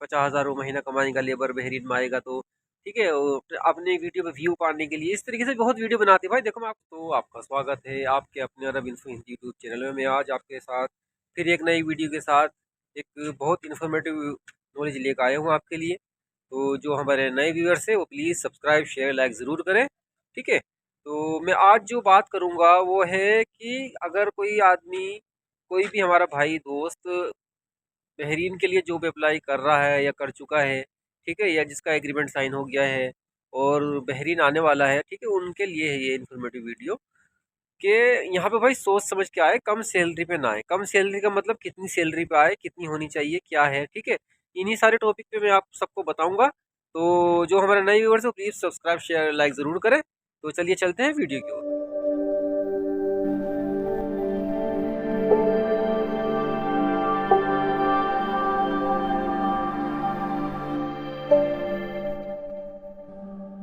50,000 महीना कमाएगा labour Bahrain में आएगा तो ठीक है। अपने वीडियो पे व्यू पाने के लिए इस तरीके से बहुत वीडियो बनाते हैं भाई। देखो मैं आप तो आपका स्वागत है आपके अपने अरब इन्फो हिंदी यूट्यूब चैनल में। मैं आज आपके साथ फिर एक नई वीडियो के साथ एक बहुत इन्फॉर्मेटिव नॉलेज लेकर आया हूँ आपके लिए। तो जो हमारे नए व्यूअर्स है वो प्लीज़ सब्सक्राइब शेयर लाइक ज़रूर करें, ठीक है। तो मैं आज जो बात करूँगा वो है कि अगर कोई आदमी कोई भी हमारा भाई दोस्त बहरीन के लिए जॉब अप्लाई कर रहा है या कर चुका है, ठीक है, या जिसका एग्रीमेंट साइन हो गया है और बहरीन आने वाला है, ठीक है, उनके लिए है ये इन्फॉर्मेटिव वीडियो कि यहाँ पे भाई सोच समझ के आए, कम सैलरी पे ना आए। कम सैलरी का मतलब कितनी सैलरी पे आए, कितनी होनी चाहिए, क्या है, ठीक है। इन्हीं सारे टॉपिक पे मैं आप सबको बताऊंगा। तो जो हमारे नए व्यूअर्स है प्लीज़ सब्सक्राइब शेयर लाइक ज़रूर करें। तो चलिए चलते हैं वीडियो की ओर।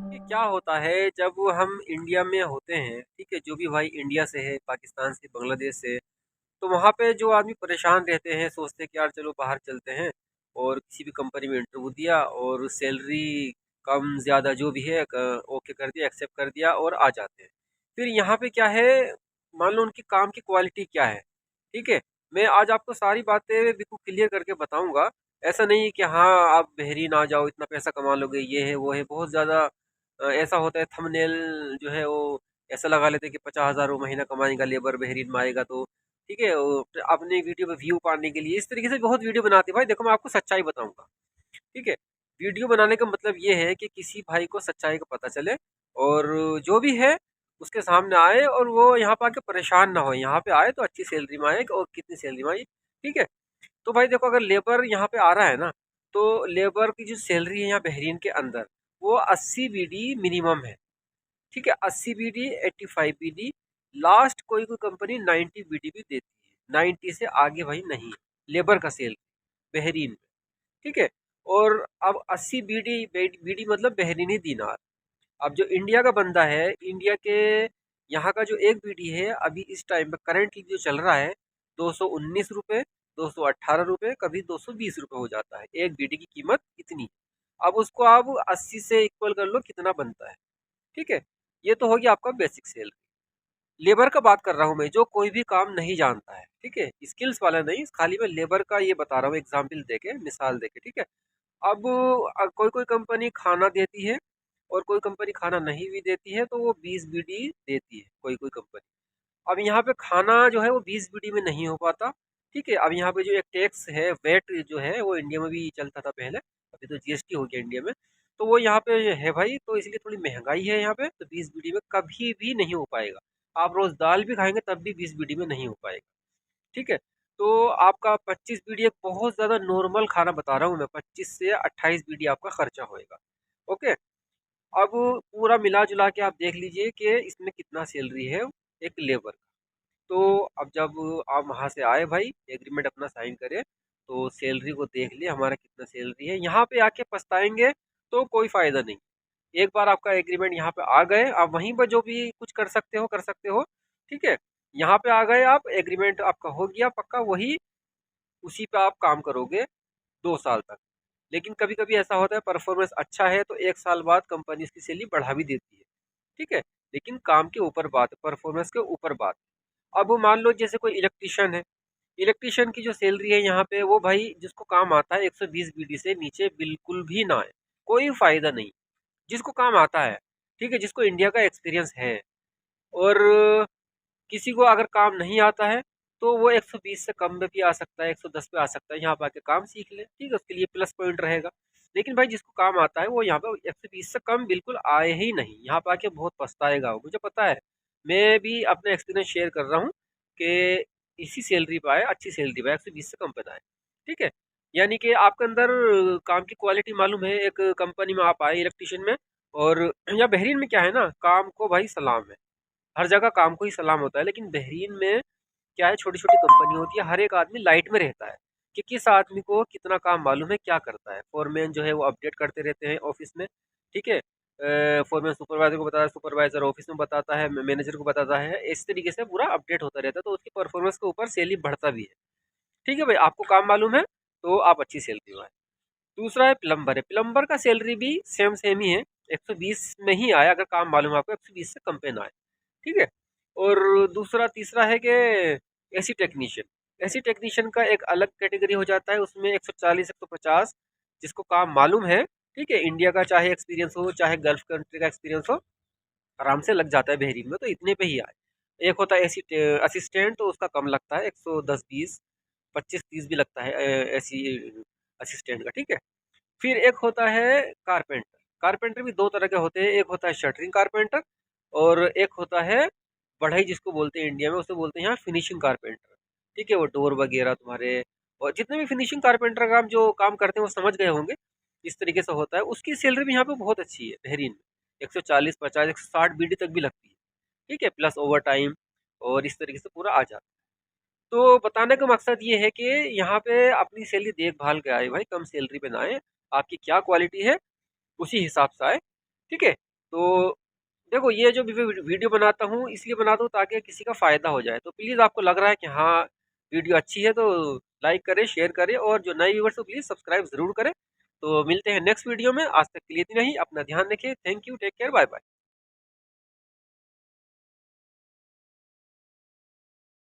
कि क्या होता है जब हम इंडिया में होते हैं, ठीक है, जो भी भाई इंडिया से है, पाकिस्तान से, बांग्लादेश से, तो वहाँ पे जो आदमी परेशान रहते हैं, सोचते हैं कि यार चलो बाहर चलते हैं और किसी भी कंपनी में इंटरव्यू दिया और सैलरी कम ज़्यादा जो भी है ओके कर दिया, एक्सेप्ट कर दिया और आ जाते हैं। फिर यहाँ पे क्या है, मान लो उनकी काम की क्वालिटी क्या है, ठीक है। मैं आज आपको सारी बातें बिल्कुल क्लियर करके बताऊंगा। ऐसा नहीं है कि हाँ आप बहरीन आ जाओ इतना पैसा कमा लोगे, ये है वो है, बहुत ज़्यादा ऐसा होता है। थंबनेल जो है वो ऐसा लगा लेते हैं कि 50,000 महीना कमाएगा लेबर बहरीन में आएगा तो ठीक है। अपने वीडियो पे व्यू पाने के लिए इस तरीके से बहुत वीडियो बनाते हैं भाई। देखो मैं आपको सच्चाई बताऊंगा, ठीक है। वीडियो बनाने का मतलब ये है कि किसी भाई को सच्चाई का पता चले और जो भी है उसके सामने आए और वो यहाँ पे आके परेशान ना हो। यहाँ पे आए तो अच्छी सैलरी में आए और कितनी सैलरी में आए, ठीक है। तो भाई देखो अगर लेबर यहाँ पे आ रहा है ना, तो लेबर की जो सैलरी है यहाँ बहरीन के अंदर वो 80 BD मिनिमम है, ठीक है। 80 BD 85 BD लास्ट कोई कोई कंपनी 90 BD भी देती है। 90 से आगे भाई नहीं है लेबर का सेल बहरीन में, ठीक है। और अब 80 BD बीडी मतलब बहरीनी दीनार। अब जो इंडिया का बंदा है, इंडिया के यहाँ का जो एक बीडी है अभी इस टाइम पे करंटली जो चल रहा है 219 रुपये, 218 रुपये, कभी 220 रुपये हो जाता है। एक बीडी की कीमत इतनी। अब उसको आप 80 से इक्वल कर लो कितना बनता है, ठीक है। ये तो होगी आपका बेसिक सैलरी। लेबर का बात कर रहा हूँ मैं, जो कोई भी काम नहीं जानता है, ठीक है, स्किल्स वाला नहीं, खाली मैं लेबर का ये बता रहा हूँ एग्जाम्पल देके, मिसाल देके, ठीक है। अब कोई कोई कंपनी खाना देती है और कोई कंपनी खाना नहीं भी देती है, तो वो 20 BD देती है कोई कोई कंपनी। अब यहाँ पे खाना जो है वो 20 BD में नहीं हो पाता, ठीक है। अब यहाँ पे जो एक टैक्स है वेट जो है वो इंडिया में भी चलता था पहले, अभी तो जीएसटी हो गया इंडिया में। तो वो यहाँ पे है भाई, तो इसलिए थोड़ी महंगाई है यहाँ पे, तो 20 BD में कभी भी नहीं हो पाएगा। आप रोज दाल भी खाएंगे तब भी 20 BD में नहीं हो पाएगा, ठीक है। तो आपका 25 BD एक बहुत ज्यादा नॉर्मल खाना बता रहा हूँ मैं, 25 से 28 BD आपका खर्चा होएगा, ओके। अब पूरा मिला जुला के आप देख लीजिए कि इसमें कितना सैलरी है एक लेबर। तो अब जब आप वहाँ से आए भाई, एग्रीमेंट अपना साइन करें, तो सैलरी को देख लिए हमारा कितना सैलरी है। यहाँ पे आके पछताएंगे तो कोई फायदा नहीं। एक बार आपका एग्रीमेंट यहाँ पे आ गए, आप वहीं पर जो भी कुछ कर सकते हो कर सकते हो, ठीक है। यहाँ पे आ गए आप, एग्रीमेंट आपका हो गया पक्का, वही उसी पे आप काम करोगे 2 साल तक। लेकिन कभी कभी ऐसा होता है परफॉर्मेंस अच्छा है तो 1 साल बाद कंपनी इसकी सैलरी बढ़ा भी देती है, ठीक है। लेकिन काम के ऊपर बात, परफॉर्मेंस के ऊपर बात। अब मान लो जैसे कोई इलेक्ट्रिशियन है, इलेक्ट्रिशियन की जो सैलरी है यहाँ पे, वो भाई जिसको काम आता है 120 BD से नीचे बिल्कुल भी ना है, कोई फायदा नहीं। जिसको काम आता है, ठीक है, जिसको इंडिया का एक्सपीरियंस है, और किसी को अगर काम नहीं आता है तो वो 120 से कम में भी आ सकता है, 110 पे आ सकता है, यहाँ पे आके काम सीख ले, ठीक है, उसके लिए प्लस पॉइंट रहेगा। लेकिन भाई जिसको काम आता है वो यहाँ पे 120 से कम बिल्कुल आए ही नहीं, यहाँ पे आके बहुत पछताएगा वो, मुझे पता है। मैं भी अपना एक्सपीरियंस शेयर कर रहा हूँ कि इसी सैलरी पे आए, अच्छी सैलरी पे 120 से कम पे ना आए, ठीक है। यानी कि आपके अंदर काम की क्वालिटी मालूम है, एक कंपनी में आप आए इलेक्ट्रिशियन में, और यहाँ बहरीन में क्या है ना, काम को भाई सलाम है। हर जगह काम को ही सलाम होता है, लेकिन बहरीन में क्या है, छोटी छोटी कंपनी होती है, हर एक आदमी लाइट में रहता है कि किस आदमी को कितना काम मालूम है, क्या करता है। फोरमैन जो है वो अपडेट करते रहते हैं ऑफिस में, ठीक है। फोरमैन सुपरवाइजर को बताता है, सुपरवाइजर ऑफिस में बताता है, मैनेजर को बताता है, इस तरीके से पूरा अपडेट होता रहता है। तो उसकी परफॉर्मेंस के ऊपर सैलरी बढ़ता भी है, ठीक है भाई। आपको काम मालूम है तो आप अच्छी सैलरी पाए। दूसरा है प्लम्बर है, प्लम्बर का सैलरी भी सेम सेम ही है, 120 में ही आए, अगर काम मालूम है आपको 120 से कम पे ना आए, ठीक है। और दूसरा तीसरा है कि एसी टेक्नीशियन, एसी टेक्नीशियन का एक अलग कैटेगरी हो जाता है, उसमें 140 150 जिसको काम मालूम है, ठीक है, इंडिया का चाहे एक्सपीरियंस हो चाहे गल्फ कंट्री का एक्सपीरियंस हो, आराम से लग जाता है बहरीन में, तो इतने पे ही आए। एक होता है एसी असिस्टेंट, तो उसका कम लगता है 110 20 25 30 भी लगता है एसी असिस्टेंट का, ठीक है। फिर एक होता है कारपेंटर, कारपेंटर भी दो तरह के होते हैं, एक होता है शटरिंग कारपेंटर और एक होता है बढ़ई जिसको बोलते हैं इंडिया में, उसे बोलते हैं यहाँ फिनिशिंग कारपेंटर, ठीक है। वो डोर वगैरह तुम्हारे और जितने भी फिनिशिंग कारपेंटर का जो काम करते हैं वो समझ गए होंगे, इस तरीके से होता है। उसकी सैलरी भी यहाँ पे बहुत अच्छी है बहरीन में, 140 50 160 बीडी तक भी लगती है, ठीक है, प्लस ओवर टाइम और इस तरीके से पूरा आ जाता है। तो बताने का मकसद ये है कि यहाँ पे अपनी सैलरी देखभाल के आए भाई, कम सैलरी पे ना आए, आपकी क्या क्वालिटी है उसी हिसाब से आए, ठीक है। तो देखो ये जो वीडियो बनाता हूँ इसलिए बनाता हूँ ताकि किसी का फ़ायदा हो जाए, तो प्लीज़ आपको लग रहा है कि हाँ वीडियो अच्छी है तो लाइक करें शेयर करें, और जो नए व्यूवर्स हो प्लीज़ सब्सक्राइब ज़रूर करें। तो मिलते हैं नेक्स्ट वीडियो में, आज तक के लिए इतना ही, अपना ध्यान रखिए, thank you, take care, bye bye.